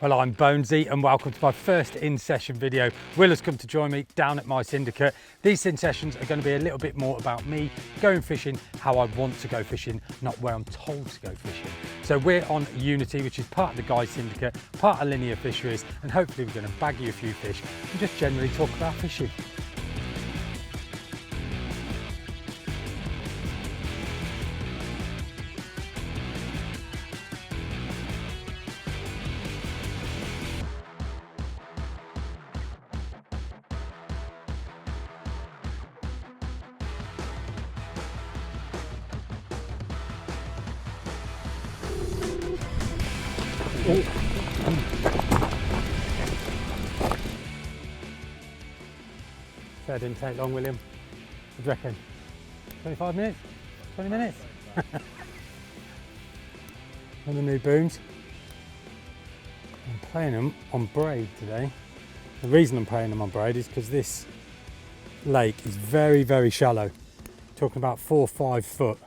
Well, I'm Bonesy and welcome to my first in-session video. Will has come to join me down at my syndicate. These in-sessions are going to be a little bit more about me going fishing, how I want to go fishing, not where I'm told to go fishing. So we're on Unity, which is part of the Guy Syndicate, part of Linear Fisheries, and hopefully we're going to bag you a few fish and just generally talk about fishing. That didn't take long, William. What do you reckon? 25 minutes? 20 minutes? On the new boons. I'm playing them on braid today. The reason I'm playing them on braid is because this lake is very, very shallow. Talking about 4 or 5 foot.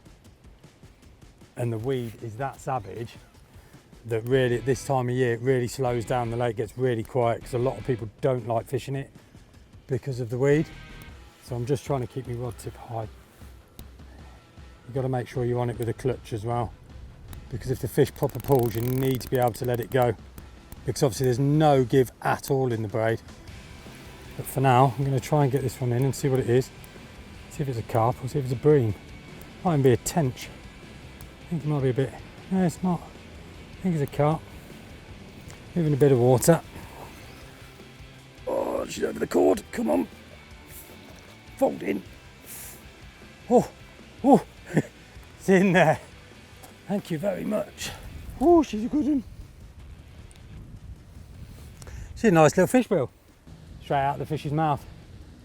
And the weed is that savage that really at this time of year it really slows down. The lake gets really quiet because a lot of people don't like fishing it because of the weed. So I'm just trying to keep my rod tip high. You've got to make sure you're on it with a clutch as well, because if the fish proper pulls, you need to be able to let it go, because obviously there's no give at all in the braid. But for now I'm going to try and get this one in and see what it is, see if it's a carp or see if it's a bream. Might even be a tench. I think it might be a bit, no it's not, I think it's a carp. Moving a bit of water. Oh, she's over the cord, come on. Fold in. Oh, oh, it's in there. Thank you very much. Oh, she's a good one. She's a nice little fish bill. Straight out of the fish's mouth.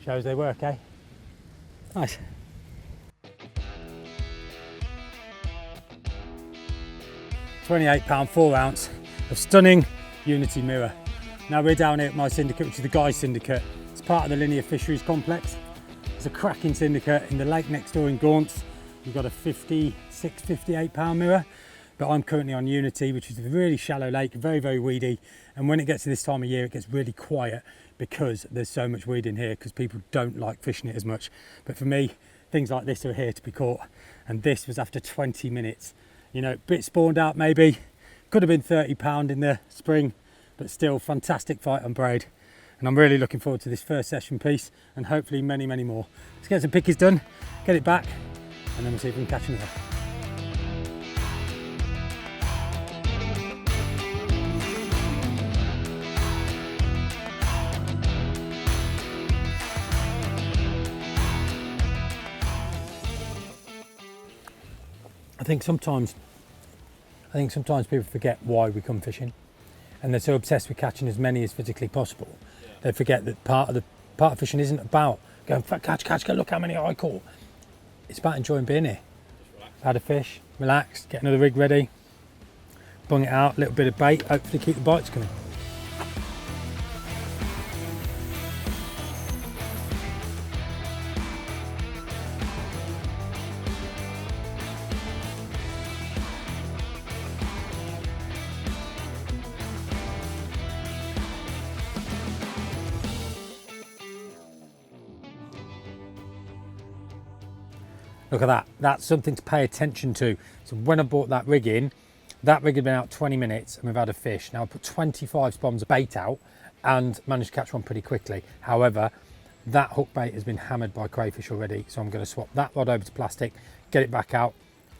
Shows they work, eh? Nice. £28 4 ounce of stunning Unity mirror. Now we're down here at my syndicate, which is the Guy Syndicate. It's part of the Linear Fisheries complex. It's a cracking syndicate in the lake next door in Gaunts. You've got a 56, 58 pound mirror, but I'm currently on Unity, which is a really shallow lake, very, very weedy. And when it gets to this time of year, it gets really quiet because there's so much weed in here because people don't like fishing it as much. But for me, things like this are here to be caught. And this was after 20 minutes. You know, bit spawned out maybe, could have been 30 pound in the spring, but still fantastic fight on braid. And I'm really looking forward to this first session piece and hopefully many, many more. Let's get some pickies done, get it back, and then we'll see if we can catch another. I think sometimes people forget why we come fishing, and they're so obsessed with catching as many as physically possible. Yeah. They forget that part of fishing isn't about going catch, go look how many I caught. It's about enjoying being here. Had a fish, relax, get another rig ready, bung it out, a little bit of bait, hopefully keep the bites coming. Look at that, that's something to pay attention to. So when I bought that rig in, that rig had been out 20 minutes and we've had a fish. Now I put 25 spawns of bait out and managed to catch one pretty quickly. However, that hook bait has been hammered by crayfish already. So I'm going to swap that rod over to plastic, get it back out,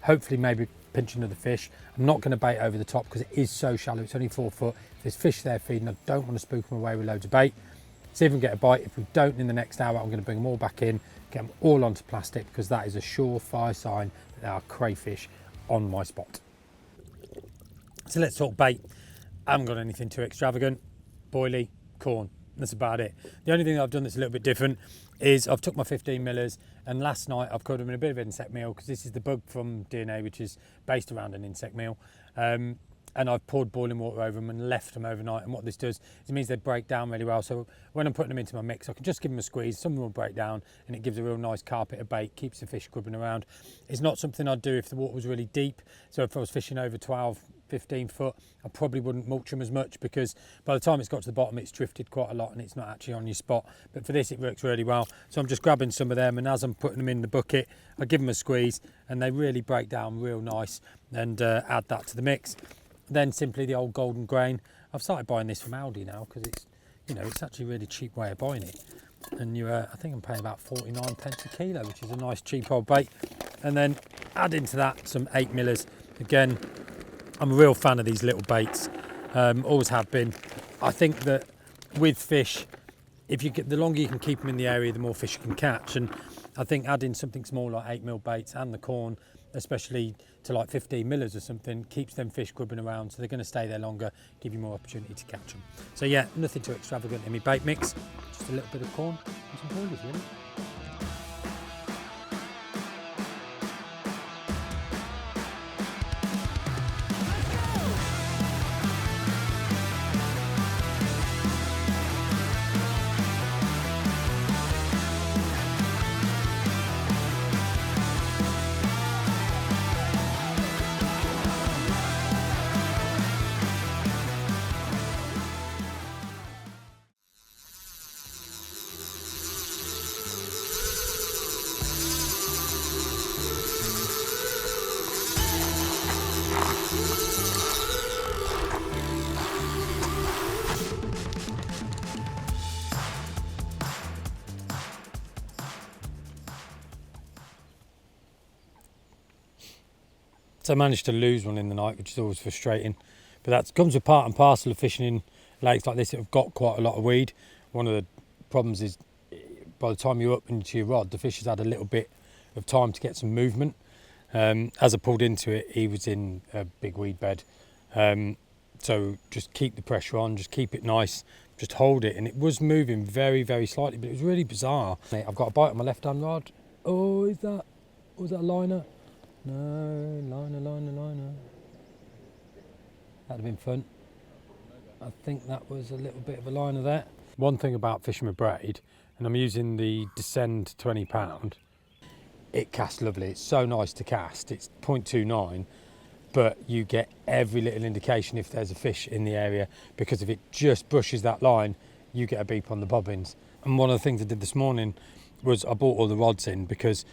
hopefully maybe pinch another fish. I'm not going to bait over the top because it is so shallow, it's only 4 foot. If there's fish there feeding, I don't want to spook them away with loads of bait. See if we can get a bite. If we don't in the next hour, I'm going to bring them all back in, get them all onto plastic, because that is a surefire sign that there are crayfish on my spot. So let's talk bait. I haven't got anything too extravagant. Boilie, corn, that's about it. The only thing I've done that's a little bit different is I've took my 15 millers, and last night I've covered them in a bit of insect meal, because this is the bug from DNA, which is based around an insect meal. And I've poured boiling water over them and left them overnight. And what this does is it means they break down really well. So when I'm putting them into my mix, I can just give them a squeeze. Some of them will break down and it gives a real nice carpet of bait, keeps the fish grubbing around. It's not something I'd do if the water was really deep. So if I was fishing over 12, 15 foot, I probably wouldn't mulch them as much, because by the time it's got to the bottom it's drifted quite a lot and it's not actually on your spot. But for this it works really well. So I'm just grabbing some of them, and as I'm putting them in the bucket I give them a squeeze and they really break down real nice, and add that to the mix. Then simply the old golden grain. I've started buying this from Aldi now because it's, you know, it's actually a really cheap way of buying it. And I think I'm paying about 49 pence a kilo, which is a nice cheap old bait. And then add into that some 8 millers. Again, I'm a real fan of these little baits, always have been. I think that with fish, if you get, the longer you can keep them in the area, the more fish you can catch. And I think adding something small like 8 mil baits and the corn, especially to like 15 millers or something, keeps them fish grubbing around, so they're going to stay there longer, give you more opportunity to catch them. So yeah, nothing too extravagant in my bait mix, just a little bit of corn and some boilies really. So I managed to lose one in the night, which is always frustrating. But that comes with part and parcel of fishing in lakes like this that have got quite a lot of weed. One of the problems is by the time you're up into your rod, the fish has had a little bit of time to get some movement. As I pulled into it, he was in a big weed bed. So just keep the pressure on, just keep it nice, just hold it. And it was moving very, very slightly, but it was really bizarre. I've got a bite on my left-hand rod. Oh, was that a liner? No, liner. That'd have been fun. I think that was a little bit of a liner there. One thing about fishing with braid, and I'm using the Descend 20 pound, it casts lovely. It's so nice to cast. It's 0.29, but you get every little indication if there's a fish in the area, because if it just brushes that line, you get a beep on the bobbins. And one of the things I did this morning was I bought all the rods in, because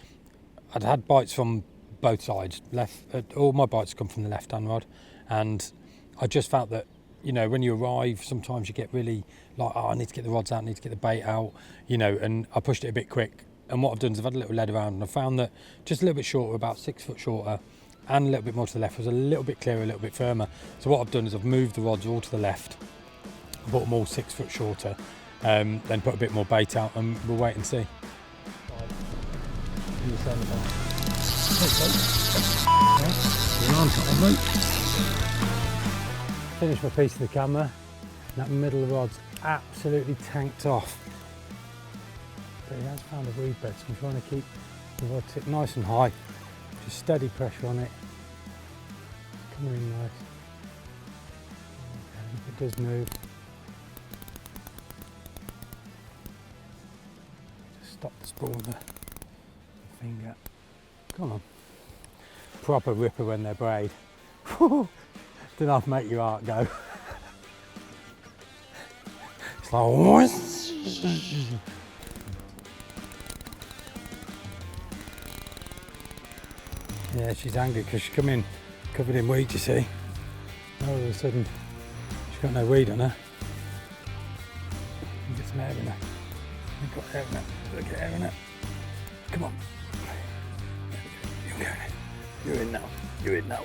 I'd had bites from both sides. All my bites come from the left-hand rod, and I just felt that, you know, when you arrive, sometimes you get really like, oh, I need to get the rods out, I need to get the bait out, you know, and I pushed it a bit quick. And what I've done is I've had a little lead around, and I found that just a little bit shorter, about 6 foot shorter, and a little bit more to the left, was a little bit clearer, a little bit firmer. So what I've done is I've moved the rods all to the left, brought them all 6 foot shorter, then put a bit more bait out, and we'll wait and see. Finish my piece of the camera, and that middle of the rod's absolutely tanked off. But he has found a weed bed, so I'm trying to keep the rod tip nice and high, just steady pressure on it. Coming in nice. Okay, it does move. Just stop the spool with the finger. Come on. Proper ripper when they're braid. Don't know if make your heart go. It's like, yeah, she's angry because she's come in covered in weed, you see. All of a sudden, she's got no weed on her. Get some air in her. You've got air in her. Look at air in her. Come on. You're going. You're in now. You're in now.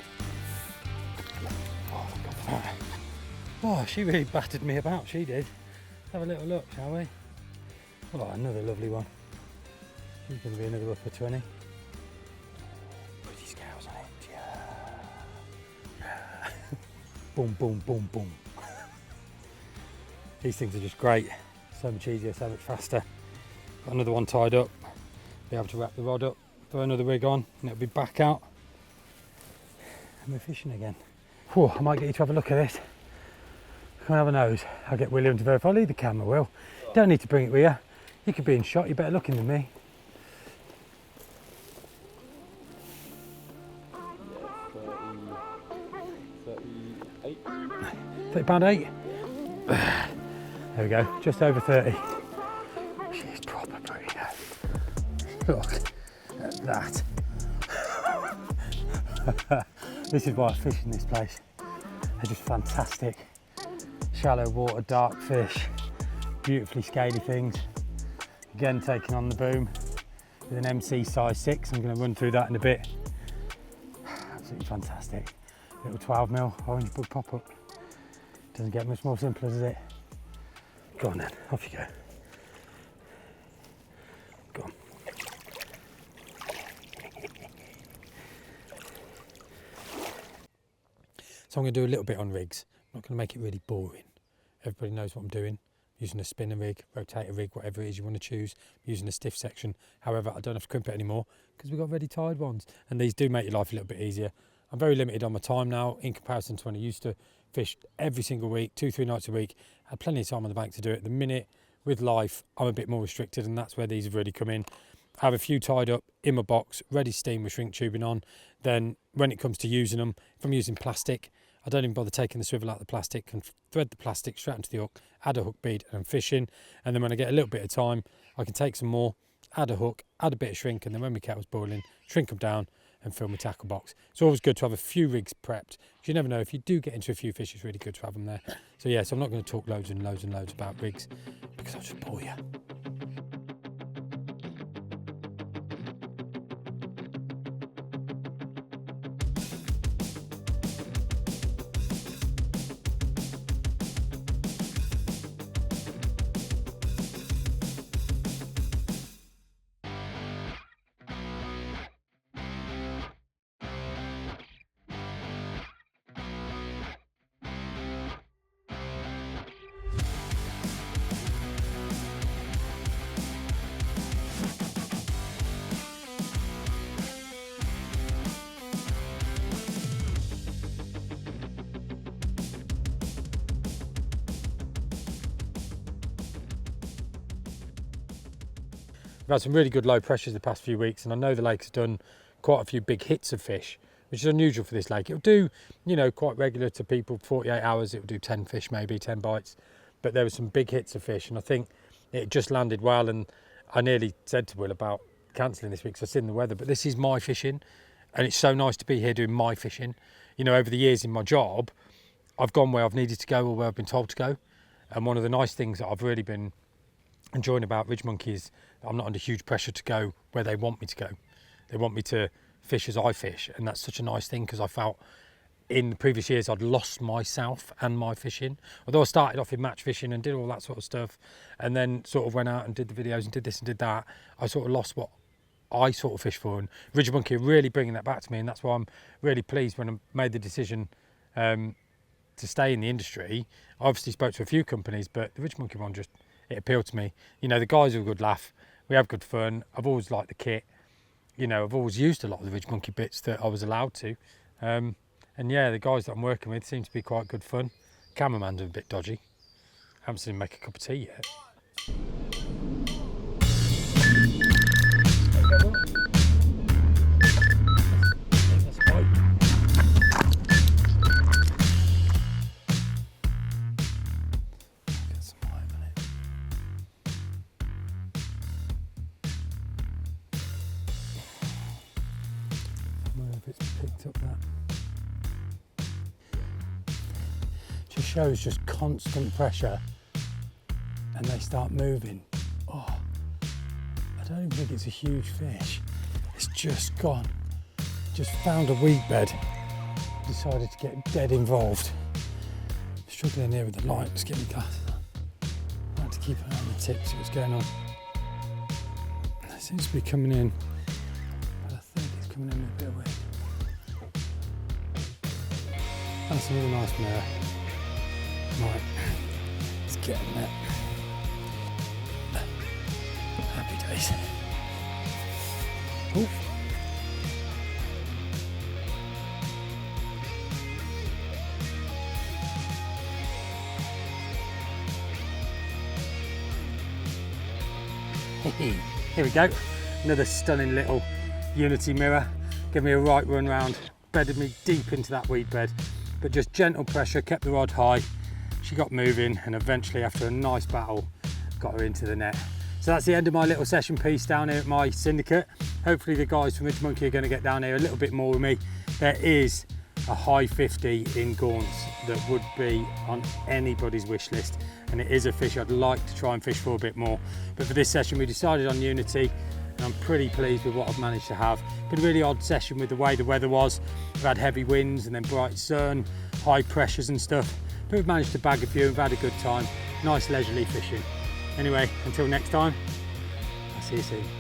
Oh, she really battered me about, she did. Have a little look, shall we? Oh, another lovely one. She's going to be another upper 20. Pretty scales on it, yeah. Boom, boom, boom, boom. These things are just great. So much easier, so much faster. Got another one tied up. Be able to wrap the rod up, throw another rig on, and it'll be back out. And we're fishing again. Whew, I might get you to have a look at this. Come and have a nose. I'll get William to verify. I'll leave the camera, Will. Don't need to bring it with you. You could be in shot, you're better looking than me. pound 8. There we go, just over 30. She's proper pretty. Look at that. This is why I fish in this place. They're just fantastic. Shallow water, dark fish, beautifully scaly things. Again, taking on the boom with an MC size 6. I'm going to run through that in a bit. Absolutely fantastic. Little 12mm orange bug pop up. Doesn't get much more simple, does it? Go on then, off you go. Go on. So I'm going to do a little bit on rigs. I'm not going to make it really boring. Everybody knows what I'm doing. I'm using a spinner rig, rotator rig, whatever it is you want to choose. I'm using a stiff section. However, I don't have to crimp it anymore because we've got ready tied ones. And these do make your life a little bit easier. I'm very limited on my time now in comparison to when I used to fish every single week, 2-3 nights a week. I had plenty of time on the bank to do it. The minute with life, I'm a bit more restricted, and that's where these have really come in. I have a few tied up in my box, ready steam with shrink tubing on. Then when it comes to using them, if I'm using plastic, I don't even bother taking the swivel out of the plastic, can thread the plastic straight into the hook, add a hook bead, and I'm fishing. And then when I get a little bit of time, I can take some more, add a hook, add a bit of shrink, and then when my kettle's boiling, shrink them down and fill my tackle box. It's always good to have a few rigs prepped, because you never know, if you do get into a few fish, it's really good to have them there. So yeah, so I'm not going to talk loads and loads and loads about rigs, because I'll just bore you. We've had some really good low pressures the past few weeks, and I know the lake's done quite a few big hits of fish, which is unusual for this lake. It'll do, you know, quite regular to people, 48 hours, it'll do 10 fish maybe, 10 bites, but there were some big hits of fish, and I think it just landed well. And I nearly said to Will about cancelling this week because I've seen the weather, but this is my fishing, and it's so nice to be here doing my fishing. You know, over the years in my job, I've gone where I've needed to go or where I've been told to go, and one of the nice things that I've really been enjoying about RidgeMonkey is I'm not under huge pressure to go where they want me to go. They want me to fish as I fish, and that's such a nice thing, because I felt in the previous years I'd lost myself and my fishing. Although I started off in match fishing and did all that sort of stuff, and then sort of went out and did the videos and did this and did that, I sort of lost what I sort of fish for, and RidgeMonkey are really bringing that back to me, and that's why I'm really pleased when I made the decision to stay in the industry. I obviously spoke to a few companies, but the RidgeMonkey one just, it appealed to me. You know, the guys are a good laugh, we have good fun, I've always liked the kit, you know, I've always used a lot of the RidgeMonkey bits that I was allowed to, and yeah, the guys that I'm working with seem to be quite good fun. Cameraman's a bit dodgy, haven't seen him make a cup of tea yet. Shows just constant pressure and they start moving. Oh, I don't even think it's a huge fish. It's just gone. Just found a weed bed. Decided to get dead involved. Struggling here with the light. Just get my glasses on. I had to keep an eye on the tip, see what's going on. It seems to be coming in, but I think it's coming in with a bit of wind. That's a really nice mirror. Right, let's get in there. Happy days. Ooh. Here we go. Another stunning little Unity mirror. Give me a right run round, bedded me deep into that weed bed, but just gentle pressure, kept the rod high. she got moving, and eventually after a nice battle, got her into the net. So that's the end of my little session piece down here at my syndicate. Hopefully the guys from RidgeMonkey are going to get down here a little bit more with me. There is a high 50 in Gaunts that would be on anybody's wish list, and it is a fish I'd like to try and fish for a bit more. But for this session we decided on Unity, and I'm pretty pleased with what I've managed to have. Been a really odd session with the way the weather was. We've had heavy winds and then bright sun, high pressures and stuff, but we've managed to bag a few and we've had a good time. Nice leisurely fishing. Anyway, until next time, I'll see you soon.